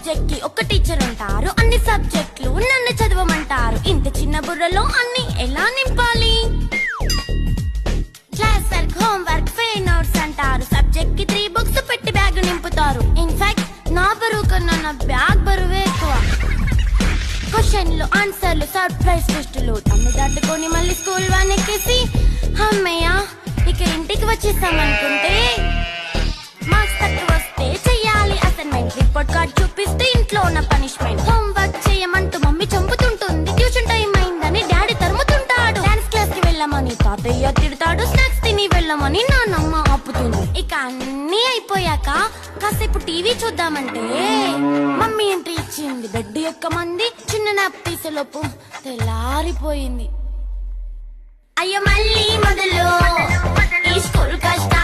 Subject కి ఒక teacher ఉంటారు, అన్ని సబ్జెక్టులు నన్ను చదవమంటారు. ఇంత చిన్న బుర్రలో అన్ని ఎలా నింపాలి? Class work, home work, fair notes అంటారు. సబ్జెక్ట్ కి 3 బుక్స్ పెట్టి బ్యాగ్ నింపుతారు. ఇన్ఫాక్ట్ నా బరువు కన్నా నా బ్యాగ్ బరువే ఎక్కువ. క్వశ్చన్లు, ఆన్సర్లు, సర్ప్రైజ్ టెస్టులు తమ్మి దాటుకొని మళ్ళీ స్కూల్ వాన్ ఎక్కేసి అమ్మయ్య ఇక ఇంటికి వచ్చేసామనుకుంటే మార్క్స్ తక్కువ వస్తే చెయ్యాలి అసైన్మెంట్. రిపోర్ట్ కార్డ్ చూపిస్తే ఇంట్లో ఉన్న పనిష్మెంట్. హోమ్ వర్క్ చేయమంటూ మమ్మీ చంపుతుంటుంది. ట్యూషన్ టైం అయిందని డాడీ తరుముతుంటాడు. డాన్స్ క్లాస్ కి వెళ్ళమని తాతయ్య తిడతాడు. స్నాక్స్ తిని వెళ్ళమని నాన్నమ్మ ఆపుతుంది. ఇక అన్నీ అయిపోయాక కాసేపు టీవీ చూద్దామంటే మమ్మీ ఎంట్రీ ఇచ్చింది. బెడ్ యొక్క మంది చిన్న నాప్ తీసేలోపు తెల్లారిపోయింది. అయ్యో మళ్ళీ మొదలు ఈ స్కూల్ కష్టం.